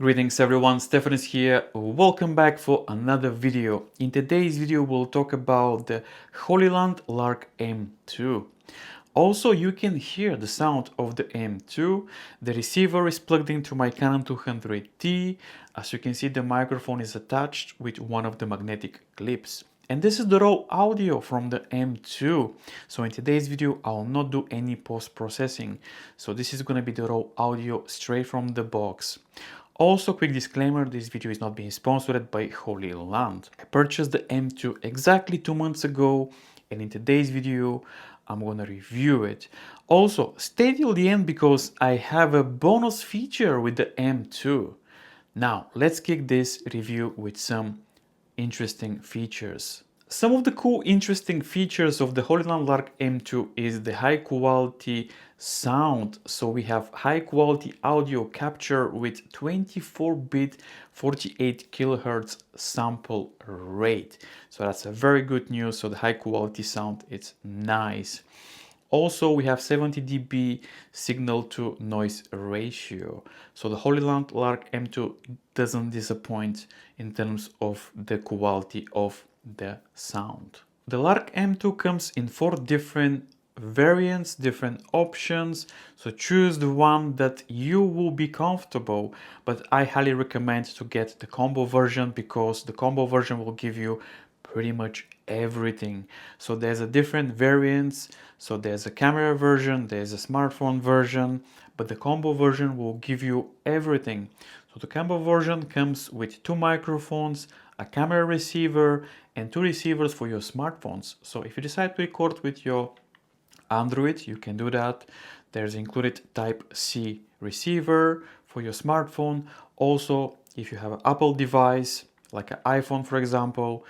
Greetings everyone, Stefan is here. Welcome back for another video. In today's video we'll talk about the Hollyland Lark M2. Also you can hear the sound of the M2. The receiver is plugged into my Canon 200D. As you can see, the microphone is attached with one of the magnetic clips. And this is the raw audio from the M2. So in today's video I'll not do any post-processing. So this is gonna be the raw audio straight from the box. Also, quick disclaimer, this video is not being sponsored by Hollyland. I purchased the M2 exactly 2 months ago, and in today's video I'm gonna review it. Also, stay till the end because I have a bonus feature with the M2. Now, let's kick this review with some interesting features. Some of the cool interesting features of the Hollyland Lark M2 is the high quality sound. So we have high quality audio capture with 24-bit 48 kilohertz sample rate. So that's a very good news. So the high quality sound, it's nice. Also, we have 70 dB signal to noise ratio. So the Hollyland Lark M2 doesn't disappoint in terms of the quality of the sound. The Lark M2 comes in 4 different variants, different options. So choose the one that you will be comfortable, but I highly recommend to get the combo version because the combo version will give you pretty much everything. So there's a different variants. So there's a camera version, there's a smartphone version, but the combo version will give you everything. So the combo version comes with 2 microphones, a camera receiver, and 2 receivers for your smartphones. So if you decide to record with your Android, you can do that. There's included Type-C receiver for your smartphone. Also, if you have an Apple device, like an iPhone for example,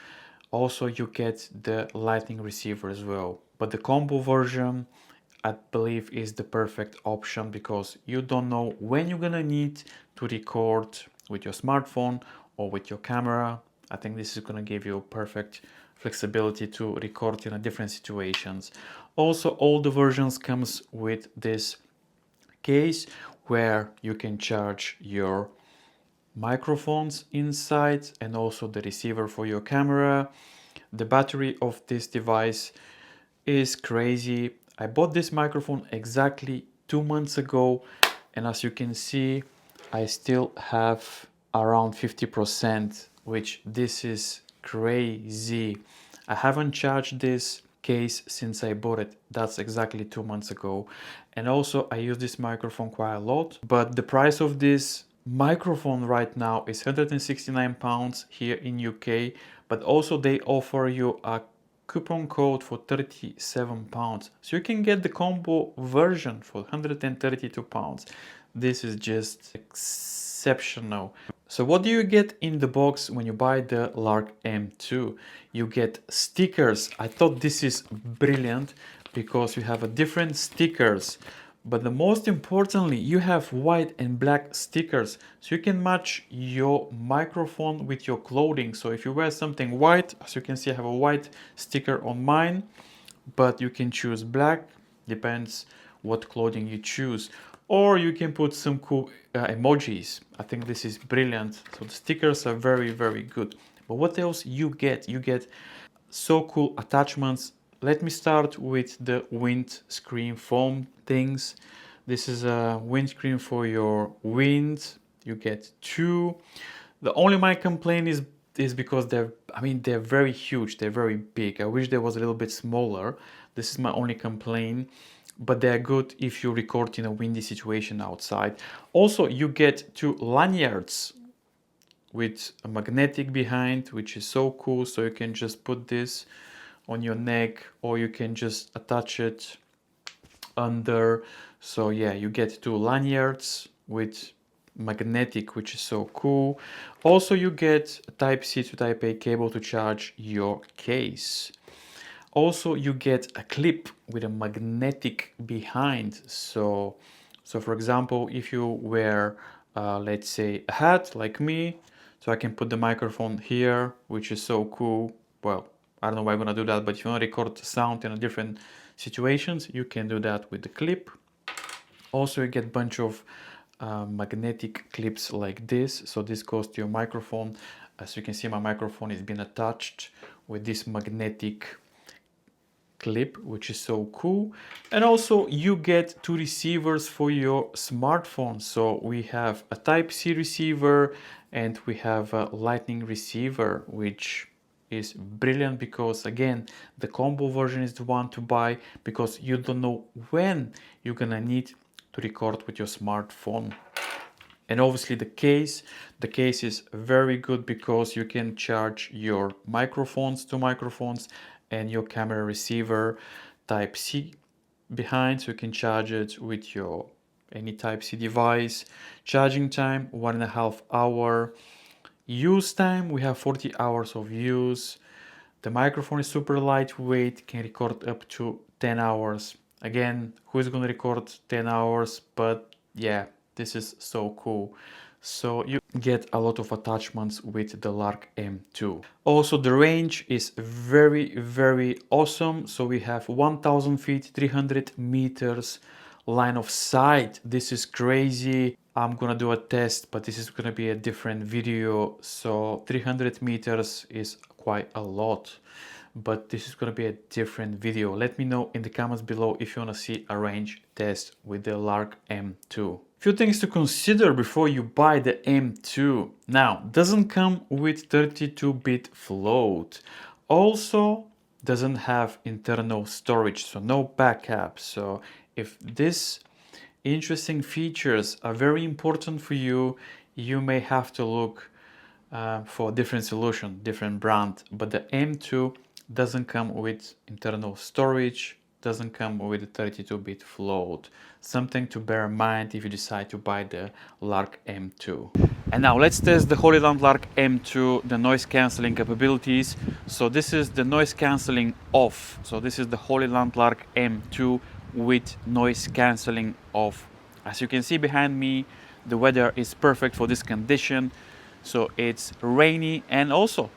also you get the Lightning receiver as well. But the combo version, I believe, is the perfect option because you don't know when you're gonna need to record with your smartphone or with your camera. I think this is gonna give you perfect flexibility to record in different situations. Also, all the versions comes with this case where you can charge your microphones inside and also the receiver for your camera. The battery of this device is crazy. I bought this microphone exactly 2 months ago, and as you can see, I still have around 50%, which this is crazy. I haven't charged this case since I bought it. That's exactly 2 months ago. And also I use this microphone quite a lot, but the price of this microphone right now is £169 here in UK, but also they offer you a coupon code for £37. So you can get the combo version for £132. This is just exceptional. So what do you get in the box when you buy the Lark M2? You get stickers. I thought this is brilliant because you have a different stickers. But the most importantly, you have white and black stickers. So you can match your microphone with your clothing. So if you wear something white, as you can see, I have a white sticker on mine, but you can choose black, depends what clothing you choose. Or you can put some cool emojis. I think this is brilliant. So the stickers are very, very good. But what else you get? You get so cool attachments. Let me start with the windscreen foam things. This is a windscreen for your wind. You get 2. The only my complaint is because they're very huge, they're very big. I wish they was a little bit smaller. This is my only complaint, but they're good if you record in a windy situation outside. Also, you get 2 lanyards with a magnetic behind, which is so cool. So you can just put this on your neck or you can just attach it under. So yeah, you get 2 lanyards with magnetic, which is so cool. Also, you get a Type-C to Type-A cable to charge your case. Also, you get a clip with a magnetic behind. So for example, if you wear, let's say, a hat like me, so I can put the microphone here, which is so cool. Well, I don't know why I'm gonna do that, but if you want to record sound in different situations, you can do that with the clip. Also, you get a bunch of magnetic clips like this. So this goes to your microphone. As you can see, my microphone is being attached with this magnetic clip, which is so cool. And also you get two receivers for your smartphone. So we have a Type-C receiver and we have a Lightning receiver, which is brilliant because again, the combo version is the one to buy because you don't know when you're gonna need to record with your smartphone. And obviously the case is very good because you can charge your microphones, two microphones, and your camera receiver Type-C behind, so you can charge it with your any Type-C device. Charging time 1.5 hours. Use time, we have 40 hours of use. The microphone is super lightweight, can record up to 10 hours. Again, who's gonna record 10 hours? But yeah, this is so cool. So you get a lot of attachments with the Lark M2. Also, the range is very awesome. So we have 1000 feet, 300 meters line of sight. This is crazy. I'm gonna do a test, but this is gonna be a different video. So 300 meters is quite a lot, but this is gonna be a different video. Let me know in the comments below if you wanna see a range test with the Lark M2. Few things to consider before you buy the M2. Now, doesn't come with 32-bit float. Also, doesn't have internal storage, so no backup. So if these interesting features are very important for you, you may have to look for a different solution, different brand. But the M2 doesn't come with internal storage, doesn't come with a 32-bit float. Something to bear in mind if you decide to buy the Lark M2. And now let's test the Hollyland Lark M2, the noise cancelling capabilities. So this is the noise cancelling off. So this is the Hollyland Lark M2 with noise cancelling off. As you can see behind me, the weather is perfect for this condition. So it's rainy and also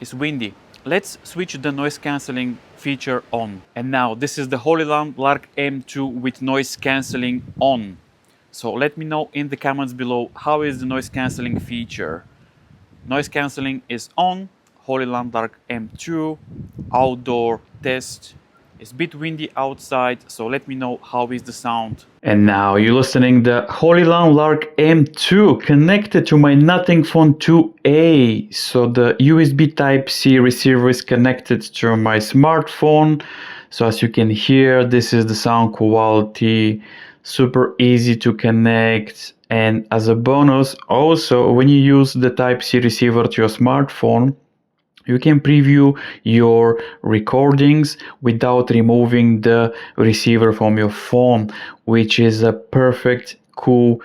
it's windy. Let's switch the noise cancelling feature on. And now this is the Hollyland Lark M2 with noise cancelling on. So let me know in the comments below how is the noise cancelling feature. Noise cancelling is on, Hollyland Lark M2, outdoor test. It's a bit windy outside, so let me know how is the sound. And now you're listening the Hollyland Lark M2 connected to my Nothing Phone 2A. So the USB Type-C receiver is connected to my smartphone. So as you can hear, this is the sound quality, super easy to connect. And as a bonus, also when you use the Type-C receiver to your smartphone, you can preview your recordings without removing the receiver from your phone, which is a perfect cool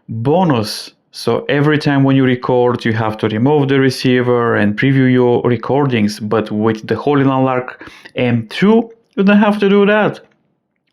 bonus. So every time when you record, you have to remove the receiver and preview your recordings. But with the Hollyland Lark M2, you don't have to do that.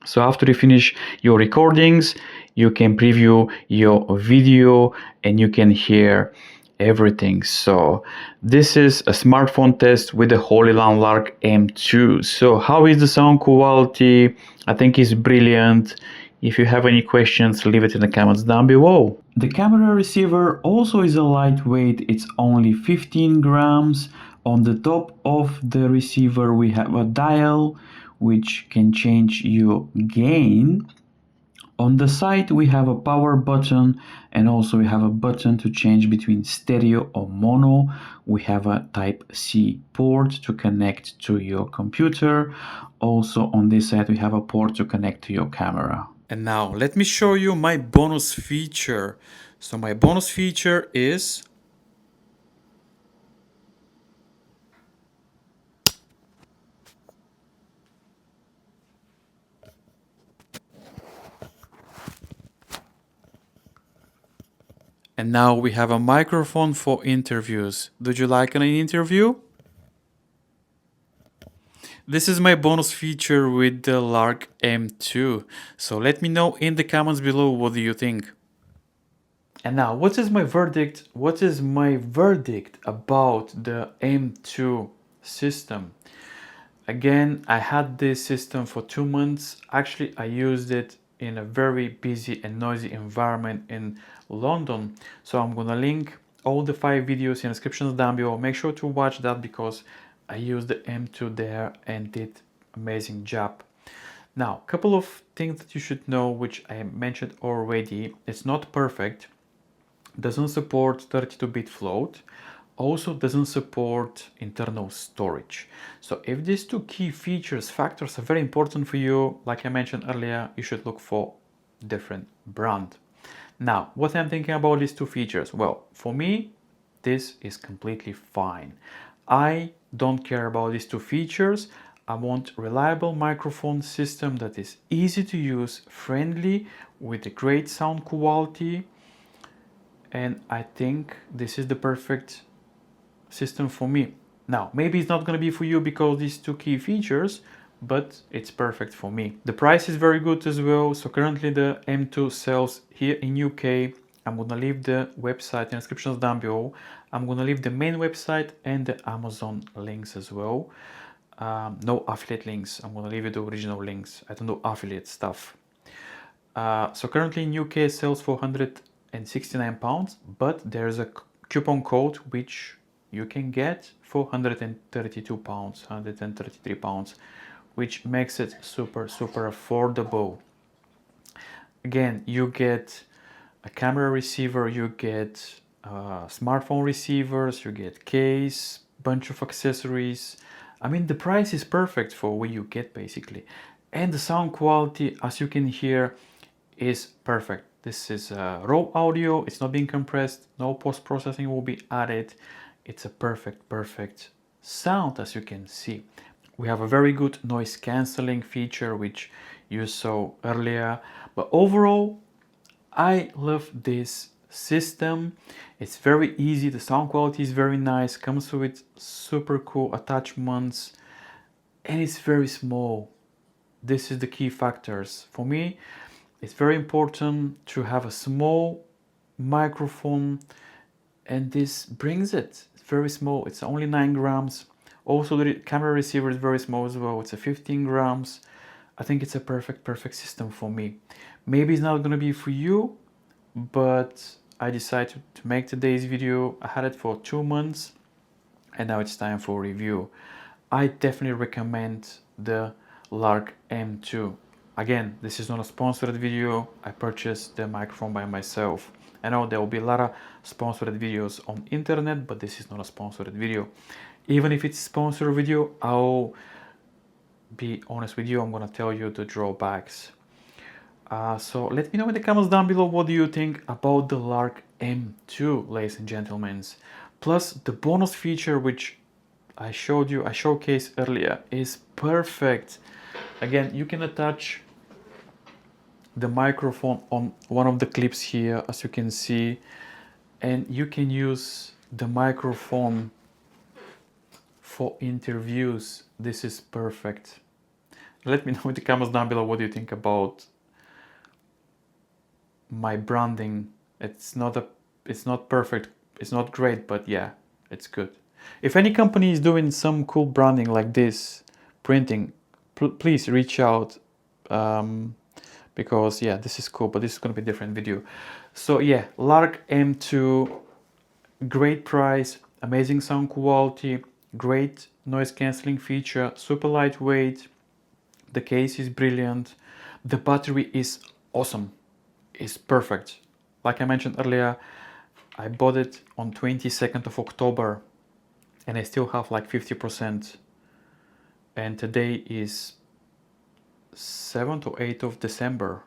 So after you finish your recordings, you can preview your video and you can hear everything. So this is a smartphone test with the Hollyland Lark M2. So how is the sound quality? I think it's brilliant. If you have any questions, leave it in the comments down below. The camera receiver also is a lightweight. It's only 15 grams. On the top of the receiver we have a dial which can change your gain. On the side we have a power button and also we have a button to change between stereo or mono. We have a Type-C port to connect to your computer. Also on this side we have a port to connect to your camera. And now let me show you my bonus feature. So my bonus feature is and now we have a microphone for interviews. Did you like an interview? This is my bonus feature with the Lark M2. So let me know in the comments below what do you think. And now what is my verdict? What is my verdict about the M2 system? Again, I had this system for 2 months. Actually, I used it in a very busy and noisy environment in London. So I'm gonna link all the 5 videos in the descriptions down below. Make sure to watch that because I used the M2 there and did amazing job. Now, a couple of things that you should know, which I mentioned already. It's not perfect, doesn't support 32-bit float, also doesn't support internal storage. So if these two key factors are very important for you, like I mentioned earlier, you should look for different brand. Now, what I'm thinking about these two features? Well, for me, this is completely fine. I don't care about these two features. I want reliable microphone system that is easy to use, friendly, with a great sound quality. And I think this is the perfect system for me. Now, maybe it's not going to be for you because these two key features, but it's perfect for me. The price is very good as well. So currently the M2 sells here in UK. I'm going to leave the website in the descriptions down below. I'm going to leave the main website and the Amazon links as well. No affiliate links. I'm going to leave you the original links. I don't do affiliate stuff. So currently in UK it sells for £169, but there's a coupon code which you can get for £132, £133, which makes it super affordable. Again, you get a camera receiver, you get smartphone receivers, you get case, bunch of accessories. I mean, the price is perfect for what you get basically. And the sound quality, as you can hear, is perfect. This is raw audio, it's not being compressed, no post-processing will be added. It's a perfect sound, as you can see. We have a very good noise cancelling feature, which you saw earlier. But overall, I love this system. It's very easy, the sound quality is very nice, comes with super cool attachments, and it's very small. This is the key factors. For me, it's very important to have a small microphone, and this brings it. It's very small, it's only 9 grams. Also the camera receiver is very small as well, it's a 15 grams. I think it's a perfect system for me. Maybe it's not gonna be for you, but I decided to make today's video. I had it for 2 months and now it's time for review. I definitely recommend the Lark M2. Again, this is not a sponsored video. I purchased the microphone by myself. I know there will be a lot of sponsored videos on internet, but this is not a sponsored video. Even if it's a sponsored video, I'll be honest with you, I'm gonna tell you the drawbacks. So let me know in the comments down below what do you think about the Lark M2, ladies and gentlemen. Plus the bonus feature which I showcased earlier is perfect. Again, you can attach the microphone on one of the clips here, as you can see, and you can use the microphone for interviews. This is perfect. Let me know in the comments down below what you think about my branding. It's not perfect, it's not great, but yeah, it's good. If any company is doing some cool branding like this, printing, please reach out, because yeah, this is cool, but this is going to be a different video. So yeah, Lark M2, great price, amazing sound quality, great noise cancelling feature, super lightweight, the case is brilliant, the battery is awesome, it's perfect. Like I mentioned earlier, I bought it on 22nd of October and I still have like 50%, and today is 7th or 8th of December.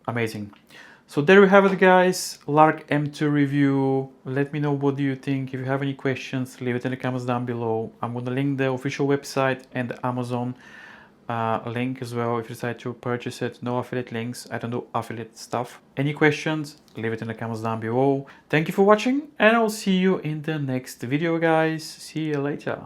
Amazing. So there we have it, guys. Lark M2 review. Let me know what do you think. If you have any questions, leave it in the comments down below. I'm going to link the official website and the Amazon link as well if you decide to purchase it. No affiliate links. I don't do affiliate stuff. Any questions, leave it in the comments down below. Thank you for watching and I'll see you in the next video, guys. See you later.